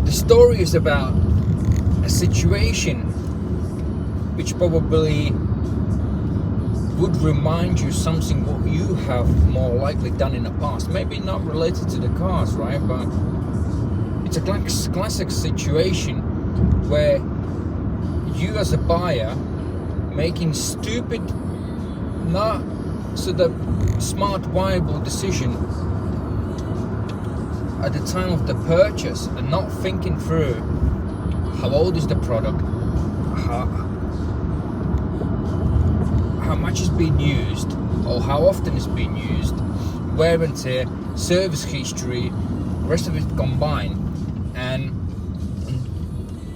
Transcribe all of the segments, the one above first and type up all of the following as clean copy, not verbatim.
The story is about a situation which probably would remind you something what you have more likely done in the past. Maybe not related to the cars, right? But it's a classic situation where you as a buyer making stupid, not sort of smart, viable decision at the time of the purchase and not thinking through how old is the product, how much is being used or how often it's being used, wear and tear, service history, rest of it combined. And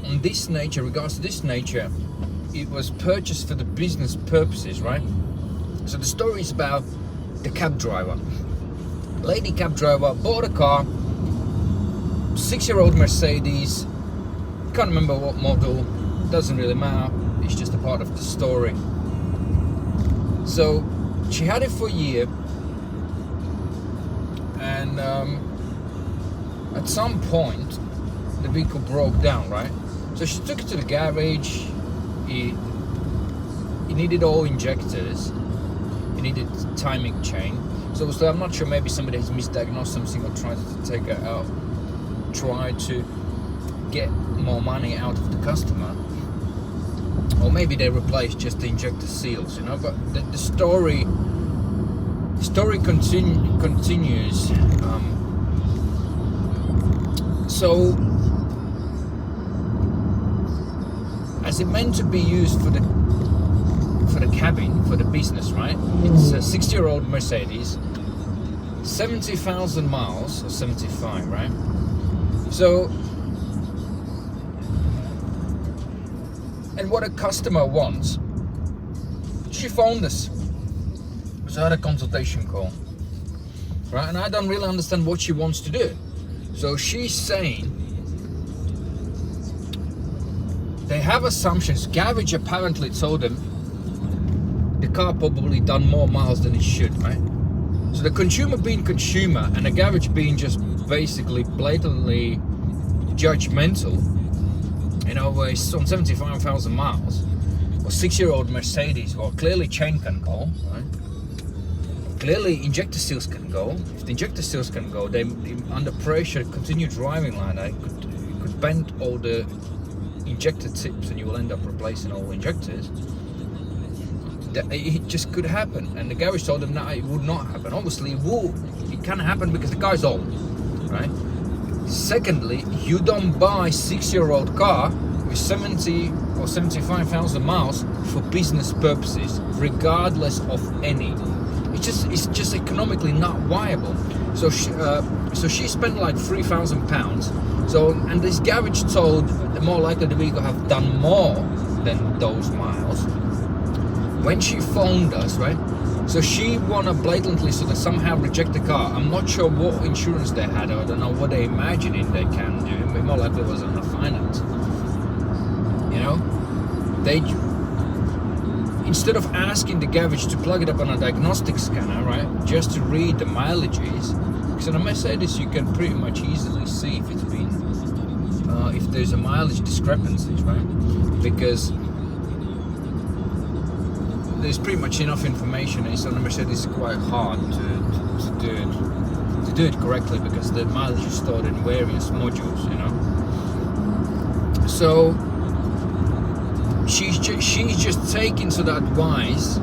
on this nature, regards to this nature, it was purchased for the business purposes, right? So the story is about the cab driver. Lady cab driver bought a car, 6-year-old Mercedes, can't remember what model, doesn't really matter, it's just a part of the story. So she had it for a year, and at some point the vehicle broke down, right? So she took it to the garage. It needed all injectors, it needed timing chain. So I'm not sure, maybe somebody has misdiagnosed something or tried to take it out, try to get more money out of the customer, or maybe they replaced just the injector seals, you know. But the story continues. So as it meant to be used for the cabin, for the business, right? It's a 60-year-old Mercedes, 70,000 miles, or 75, right? So, and what a customer wants, she phoned us. So I had a consultation call, right? And I don't really understand what she wants to do. So she's saying they have assumptions. Garage apparently told them the car probably done more miles than it should, right? So the consumer being consumer and the garage being just basically blatantly judgmental, you know, where it's on 75,000 miles, or 6-year-old Mercedes, well, clearly chain can go, right? Clearly injector seals can go. If the injector seals can go, they under pressure continue driving like that, you could bend all the injector tips and you will end up replacing all the injectors. It just could happen, and the garage told them no, it would not happen. Obviously it can happen because the car's old, right? Secondly, you don't buy 6-year-old car with 70 or 75,000 miles for business purposes, regardless of any. It's just economically not viable. So she spent like £3,000. So, and this garage told the more likely the vehicle have done more than those miles. When she phoned us, right? So she wanna blatantly sort of somehow reject the car. I'm not sure what insurance they had. I don't know what they're imagining they can do. But more likely it was on a finance. You know, they instead of asking the garage to plug it up on a diagnostic scanner, right, just to read the mileages. Because on a Mercedes you can pretty much easily see if it's been, if there's a mileage discrepancy, right? Because there's pretty much enough information. It's on a Mercedes quite hard to do it correctly because the mileage is stored in various modules, you know. So she's just taking sort of advice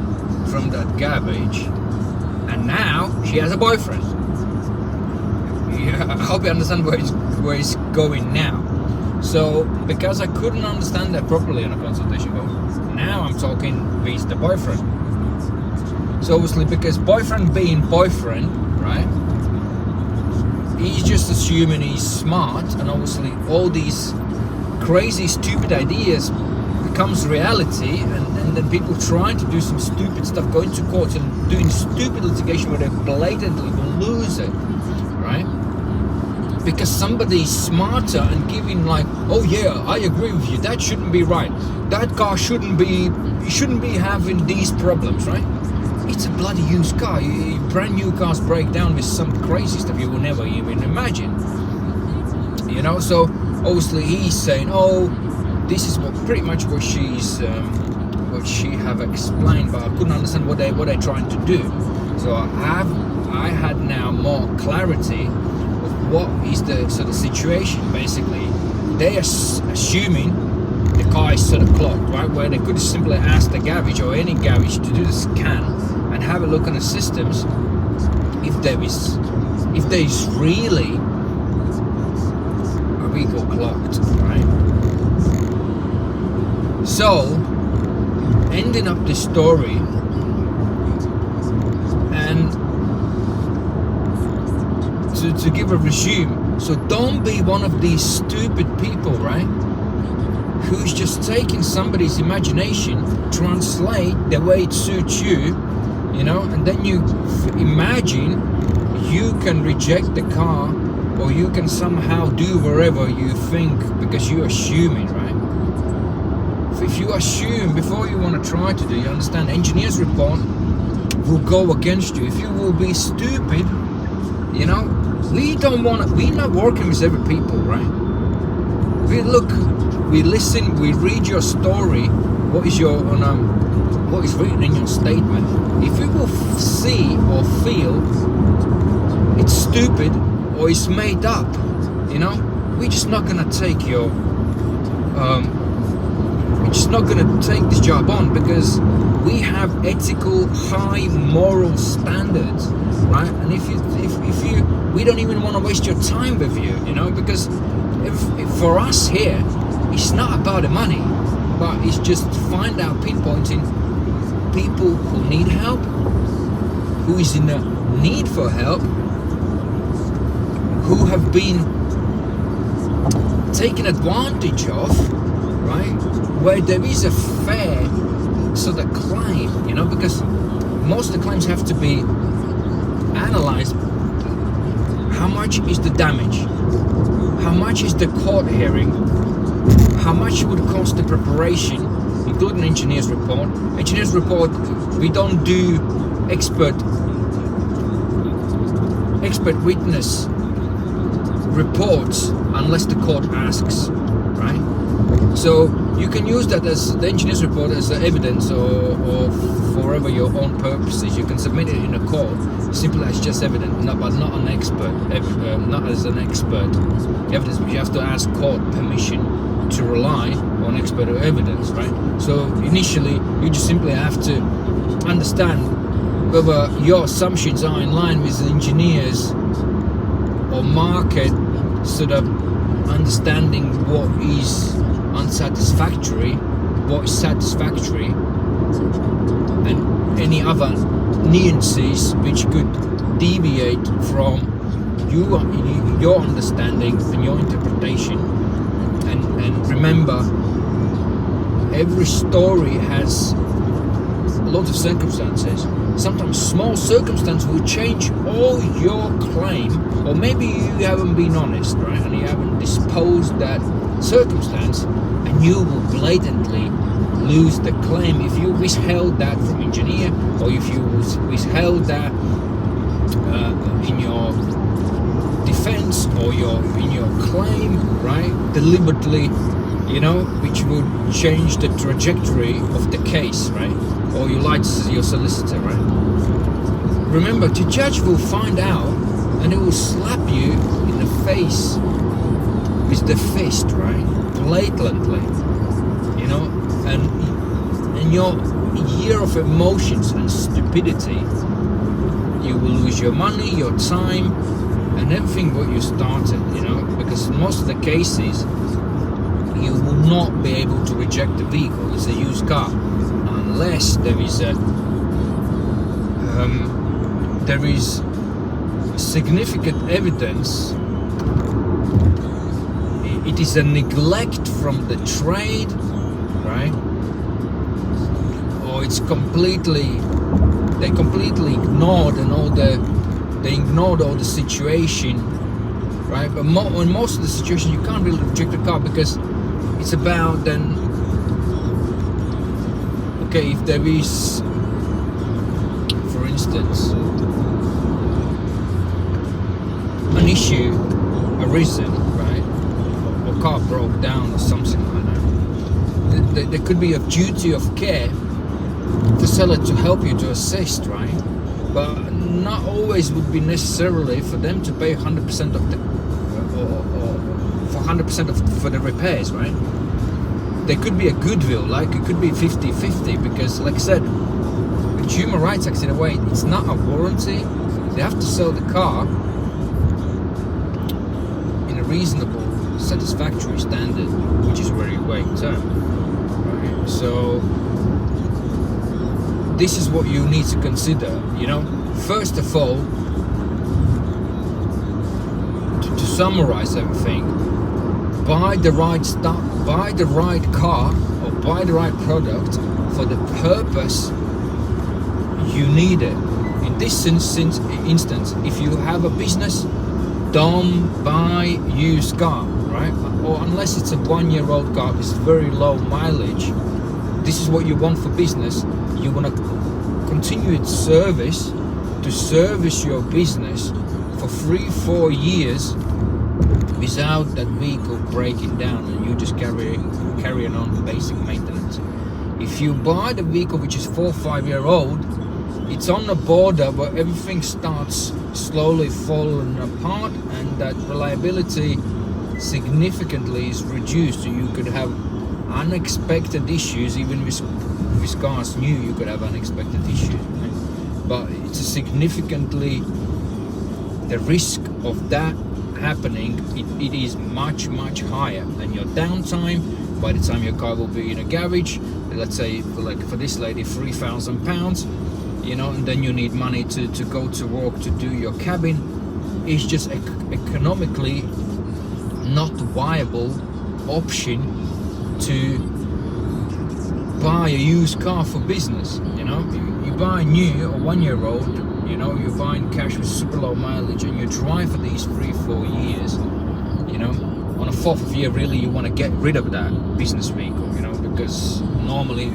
from that garage, and now she has a boyfriend. Yeah, I hope you understand where it's going now. So because I couldn't understand that properly on a consultation call, now I'm talking with the boyfriend. So obviously, because boyfriend being boyfriend, right, he's just assuming he's smart, and obviously all these crazy stupid ideas becomes reality, and then people trying to do some stupid stuff, going to court and doing stupid litigation where they blatantly will lose it, right? Because somebody's smarter and giving like, oh yeah, I agree with you, that shouldn't be right, that car shouldn't be having these problems, right? It's a bloody used car. Brand new cars break down with some crazy stuff you will never even imagine, you know. So obviously he's saying, oh, this is pretty much what she have explained, but I couldn't understand what they're trying to do. So I had now more clarity of what is the sort of situation. Basically, they are assuming the car is sort of clogged, right? Where they could simply ask the garage or any garage to do the scan and have a look on the systems if there is really a vehicle clogged, right? So, ending up this story, and to give a resume, so don't be one of these stupid people, right, who's just taking somebody's imagination, translate the way it suits you, and then you imagine you can reject the car, or you can somehow do whatever you think because you're assuming, right? If you assume before you want to try to do, you understand, engineer's report will go against you. If you will be stupid, we're not working with every people, right? We listen, we read your story, what is written in your statement. If you will see or feel it's stupid or it's made up, we're just not gonna take your we're just not going to take this job on, because we have ethical, high moral standards, right? And if you we don't even want to waste your time with you, because if for us here, it's not about the money, but it's just find out, pinpointing people who need help, who is in a need for help, who have been taken advantage of, right? Where there is a fair sort of claim, because most of the claims have to be analyzed. How much is the damage? How much is the court hearing? How much would cost the preparation, including engineer's report? Engineer's report, we don't do expert witness reports unless the court asks, right? So you can use that as the engineer's report as evidence, or for whatever your own purposes. You can submit it in a court simply as just evidence, but not an expert, not as an expert evidence. You have to ask court permission to rely on expert evidence, right? So initially, you just simply have to understand whether your assumptions are in line with the engineers or market sort of understanding what is unsatisfactory, what is satisfactory, and any other nuances which could deviate from your understanding and your interpretation. And remember, every story has a lot of circumstances. Sometimes small circumstance will change all your claim, or maybe you haven't been honest, right? And you haven't disposed that circumstance, and you will blatantly lose the claim if you withheld that from engineer, or if you withheld that in your defense or in your claim, right? Deliberately, which would change the trajectory of the case, right? Or you lied to your solicitor, right? Remember, the judge will find out, and it will slap you in the face with the fist, right? Blatantly, and your year of emotions and stupidity, you will lose your money, your time, and everything what you started, because in most of the cases, you will not be able to reject the vehicle. It's a used car, unless there is significant evidence. It is a neglect from the trade, right? Or it's they completely ignored they ignored all the situation, right? But in most of the situation, you can't really reject the car, because it's about then, okay, if there is, for instance, an issue arisen, right, or car broke down or something like that. There could be a duty of care for seller to help you, to assist, right? But not always would be necessarily for them to pay 100% of the or for 100% of for the repairs, right? There could be a goodwill, like it could be 50-50, because like I said, Consumer Rights Act, in a way, it's not a warranty. They have to sell the car in a reasonable, satisfactory standard, which is a very vague term, right? So this is what you need to consider, you know. First of all, to summarize everything, buy the right stock, buy the right car, or buy the right product for the purpose you need it. In this instance, if you have a business, don't buy used car, right? Or unless it's a 1-year-old car, it's very low mileage. This is what you want for business. You want to continue its service, to service your business for 3-4 years without that vehicle breaking down, and you just carrying on the basic maintenance. If you buy the vehicle which is 4-5 year old, it's on the border where everything starts slowly falling apart, and that reliability significantly is reduced. So you could have unexpected issues. Even with cars new, you could have unexpected issues, right? But it's a significantly, the risk of that happening, it is much higher, and your downtime by the time your car will be in a garage, let's say for this lady, £3,000, you know, and then you need money to go to work, to do your cabin. It's just economically not viable option to buy a used car for business. You know, you buy a new or 1-year-old, you know, you're buying cash with super low mileage, and you drive for these 3-4 years, you know, on a 4th year really you want to get rid of that business vehicle, you know, because normally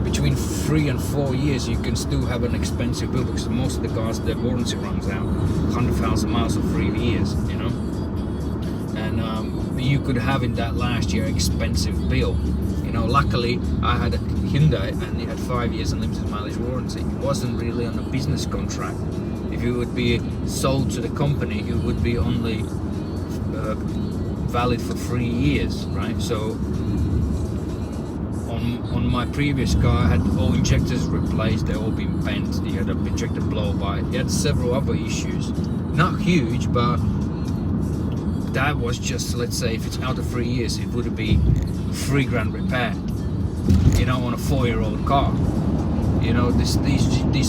between 3 and 4 years you can still have an expensive bill, because most of the cars, their warranty runs out 100,000 miles or 3 years, you know, and you could have in that last year expensive bill. You know, luckily I had a Hyundai and it had 5 years unlimited mileage warranty. It wasn't really on a business contract. If you would be sold to the company, it would be only valid for 3 years, right? So on my previous car, I had all injectors replaced, they're all been bent, you had an injector blow by, you had several other issues. Not huge, but that was just, let's say, if it's out of 3 years, it would be £3,000 repair, you know, on a 4-year-old car. You know, these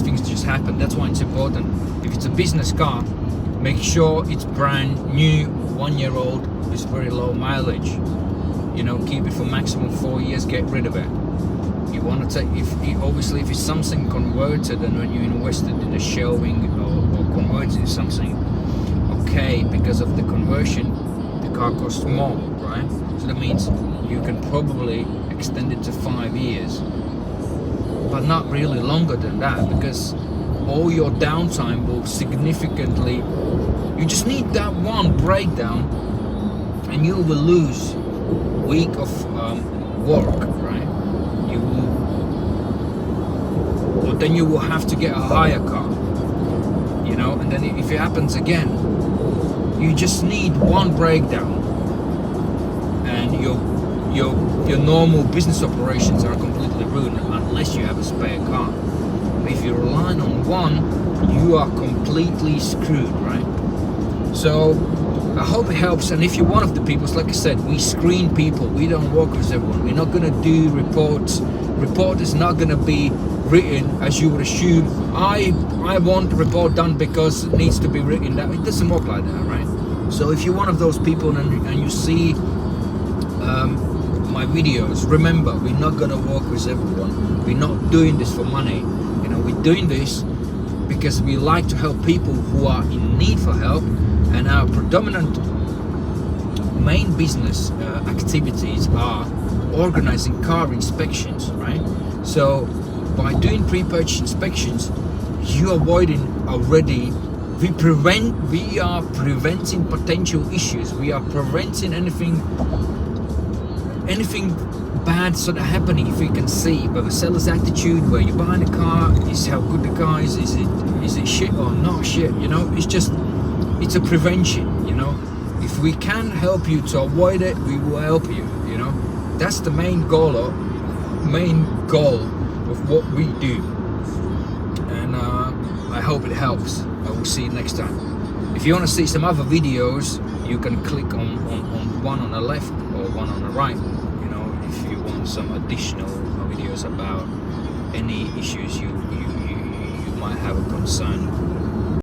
things just happen. That's why it's important. If it's a business car, make sure it's brand new, 1-year-old with very low mileage. You know, keep it for maximum 4 years, get rid of it. You want to take, obviously if it's something converted, and when you invested in a shelving or converted into something, okay, because of the conversion the car costs more, right? So that means you can probably extend it to 5 years, but not really longer than that, because all your downtime will significantly, you just need that one breakdown and you will lose a week of work, right? You will, but then you will have to get a higher car, you know, and then if it happens again, you just need one breakdown and your normal business operations are completely ruined unless you have a spare car. If you're relying on one, you are completely screwed, right? So I hope it helps. And if you're one of the people, like I said, we screen people, we don't work with everyone, we're not going to do reports. Report is not going to be written as you would assume. I want a report done because it needs to be written. That it doesn't work like that, right? So if you're one of those people and you see my videos, remember, we're not going to work with everyone. We're not doing this for money. You know, we're doing this because we like to help people who are in need for help, and our predominant main business activities are organizing car inspections, right? So by doing pre-purchase inspections, you're avoiding already, we are preventing potential issues, we are preventing anything anything bad sort of happening, if we can see whether seller's attitude, where you're buying a car, is how good the car is it shit or not shit, you know. It's a prevention, you know. If we can help you to avoid it, we will help you, you know. That's the main goal of what we do. And I hope it helps. I will see you next time. If you want to see some other videos, you can click on one on the left or one on the right, you know, if you want some additional videos about any issues you might have a concern